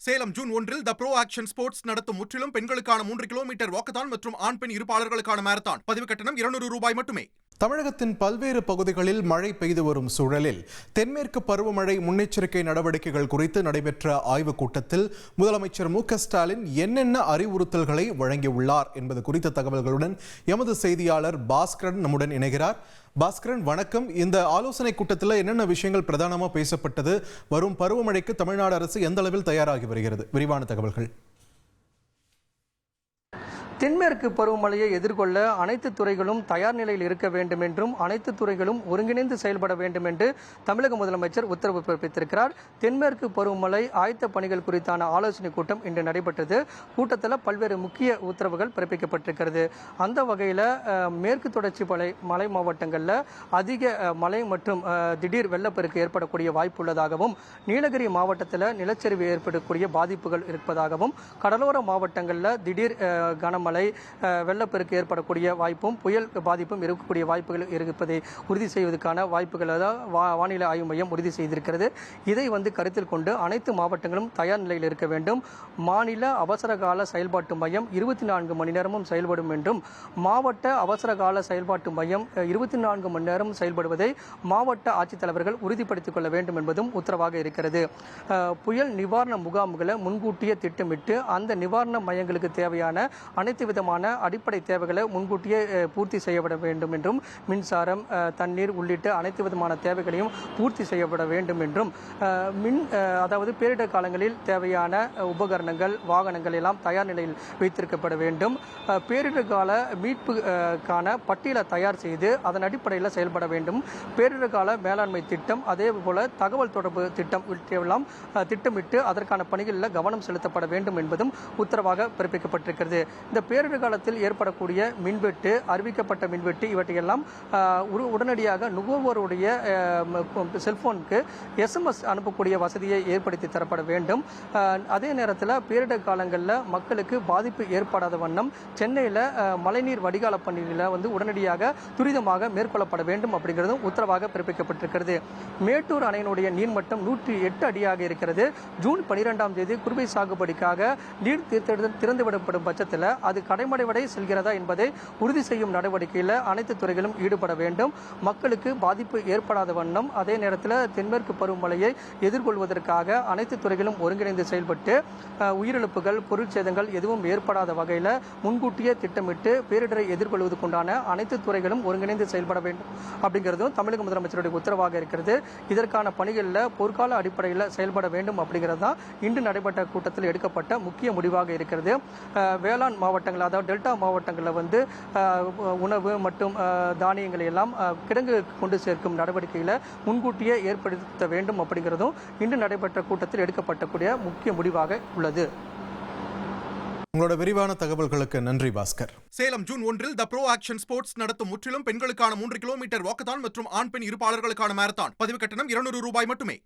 Salem June 1 த bro action sports நடத்தும் முற்றிலும் பெண்களுக்கான 3 கிலோமீட்டர் வாக்கத்தான் மற்றும் ஆண் பெண் இருப்பாளர்களுக்கான மாரத்தான். பதிவு கட்டணம் ரூபாய் 200 மட்டுமே. தமிழகத்தின் பல்வேறு பகுதிகளில் மழை பெய்து வரும் சூழலில் தென்மேற்கு பருவமழை முன்னெச்சரிக்கை நடவடிக்கைகள் குறித்து நடைபெற்ற ஆய்வுக் கூட்டத்தில் முதலமைச்சர் மு.க.ஸ்டாலின் என்னென்ன அறிவுறுத்தல்களை வழங்கியுள்ளார் என்பது குறித்த தகவல்களுடன் எமது செய்தியாளர் பாஸ்கரன் நம்முடன் இணைகிறார். பாஸ்கரன், வணக்கம். இந்த ஆலோசனை கூட்டத்தில் என்னென்ன விஷயங்கள் பிரதானமாக பேசப்பட்டது? வரும் பருவமழைக்கு தமிழ்நாடு அரசு எந்த அளவில் தயாராகி வருகிறது? விரிவான தகவல்கள். தென்மேற்கு பருவமழையை எதிர்கொள்ள அனைத்து துறைகளும் தயார் நிலையில் இருக்க வேண்டும் என்றும் அனைத்து துறைகளும் ஒருங்கிணைந்து செயல்பட வேண்டும் என்று தமிழக முதலமைச்சர் உத்தரவு பிறப்பித்திருக்கிறார். தென்மேற்கு பருவமழை ஆயத்த பணிகள் குறித்தான ஆலோசனை கூட்டம் இன்று நடைபெற்றது. கூட்டத்தில் பல்வேறு முக்கிய உத்தரவுகள் பிறப்பிக்கப்பட்டிருக்கிறது. அந்த வகையில் மேற்கு தொடர்ச்சி மலை மாவட்டங்களில் அதிக மழை மற்றும் திடீர் வெள்ளப்பெருக்கு ஏற்படக்கூடிய வாய்ப்பு உள்ளதாகவும், நீலகிரி மாவட்டத்தில் நிலச்சரிவு ஏற்படக்கூடிய பாதிப்புகள் இருப்பதாகவும், கடலோர மாவட்டங்களில் திடீர் கனமழை வெள்ளப்பெருக்கு ஏற்படக்கூடிய வாய்ப்பும் புயல் பாதிப்பும் இருக்கக்கூடிய வாய்ப்புகள் இருப்பதை உறுதி செய்வதற்கான வாய்ப்புகளை வானிலை ஆய்வு மையம் உறுதி செய்திருக்கிறது. இதை கருத்தில் கொண்டு அனைத்து மாவட்டங்களும் தயார் நிலையில் இருக்க வேண்டும். மாநில அவசரகால செயல்பாட்டு மையம் 24 மணி நேரமும் செயல்படும் என்றும், மாவட்ட அவசரகால செயல்பாட்டு மையம் 24 மணி நேரம் செயல்படுவதை மாவட்ட ஆட்சித்தலைவர்கள் உறுதிப்படுத்திக் கொள்ள வேண்டும் என்பதும் உத்தரவாக இருக்கிறது. புயல் நிவாரண முகாம்களை முன்கூட்டியே திட்டமிட்டு அந்த நிவாரண மையங்களுக்கு தேவையான அனைத்து விதமான அடிப்படை தேவைகளை முன்கூட்டியே பூர்த்தி செய்யப்பட வேண்டும் என்றும், மின்சாரம், தண்ணீர் உள்ளிட்ட அனைத்து விதமான தேவைகளையும் பூர்த்தி செய்யப்பட வேண்டும் என்றும், அதாவது பேரிடர் காலங்களில் தேவையான உபகரணங்கள், வாகனங்கள் எல்லாம் தயார் நிலையில் வைத்திருக்கப்பட வேண்டும். பேரிடர் கால மீட்புக்கான பட்டியலை தயார் செய்து அதன் அடிப்படையில் செயல்பட வேண்டும். பேரிடர் கால மேலாண்மை திட்டம், அதே போல தகவல் தொடர்பு திட்டம் எல்லாம் திட்டமிட்டு அதற்கான பணிகளில் கவனம் செலுத்தப்பட வேண்டும் என்பதும் உத்தரவாக பிறப்பிக்கப்பட்டிருக்கிறது. இந்த பேரிடர் காலத்தில் ஏற்படக்கூடிய மின்வெட்டு, அறிவிக்கப்பட்ட மின்வெட்டு இவற்றையெல்லாம் உடனடியாக நுகர்வோருடைய செல்போனுக்கு SMS அனுப்பக்கூடிய வசதியை ஏற்படுத்தி தரப்பட வேண்டும். அதே நேரத்தில் பேரிடர் காலங்களில் மக்களுக்கு பாதிப்பு ஏற்படாத வண்ணம் சென்னையில் மழைநீர் வடிகால பணிகளை உடனடியாக துரிதமாக மேற்கொள்ளப்பட வேண்டும் அப்படிங்கிறதும் உத்தரவாக பிறப்பிக்கப்பட்டிருக்கிறது. மேட்டூர் அணையினுடைய நீர்மட்டம் 108 அடியாக இருக்கிறது. ஜூன் 12ஆம் தேதி குறுவை சாகுபடிக்காக நீர் திறந்துவிடப்படும் பட்சத்தில் அது கடைமடை செல்கிறதா என்பதை உறுதி செய்யும் நடவடிக்கையில் அனைத்து துறைகளும் ஈடுபட வேண்டும். மக்களுக்கு பாதிப்பு ஏற்படாத வண்ணம், அதே நேரத்தில் தென்மேற்கு பருவமழையை எதிர்கொள்வதற்காக அனைத்து துறைகளும் ஒருங்கிணைந்து செயல்பட்டு உயிரிழப்புகள், பொருட்சேதங்கள் எதுவும் ஏற்படாத வகையில் முன்கூட்டியே திட்டமிட்டு பேரிடரை எதிர்கொள்வதற்குண்டான அனைத்து துறைகளும் ஒருங்கிணைந்து செயல்பட வேண்டும் அப்படிங்கிறதும் தமிழக முதலமைச்சருடைய உத்தரவாக இருக்கிறது. இதற்கான பணிகளில் போர்க்கால அடிப்படையில் செயல்பட வேண்டும் அப்படிங்கிறது தான் இன்று நடைபெற்ற கூட்டத்தில் எடுக்கப்பட்ட முக்கிய முடிவாக இருக்கிறது. வேளாண் மாவட்டங்கள், அதாவது டெல்டா மாவட்டங்களில் உணவு மற்றும் தானியங்களை எல்லாம் கிடங்கு கொண்டு சேர்க்கும் நடவடிக்கைகளை முன்கூட்டியே ஏற்படுத்த வேண்டும் அப்படிங்கிறதும் இன்று நடைபெற்ற கூட்டத்தில் எடுக்கப்படக்கூடிய முக்கிய முடிவாக உள்ளது. உங்களோட விரிவான தகவல்களுக்கு நன்றி பாஸ்கர். சேலம் ஜூன் 1 த ப்ரோ ஆக்ஷன் ஸ்போர்ட்ஸ் நடத்தும் முற்றிலும் பெண்களுக்கான 3 கிலோமீட்டர் வாக்கத்தான் மற்றும் ஆண் பெண் இருப்பாளர்களுக்கான மாரத்தான். பதிவு கட்டணம் ரூபாய் 200 மட்டுமே.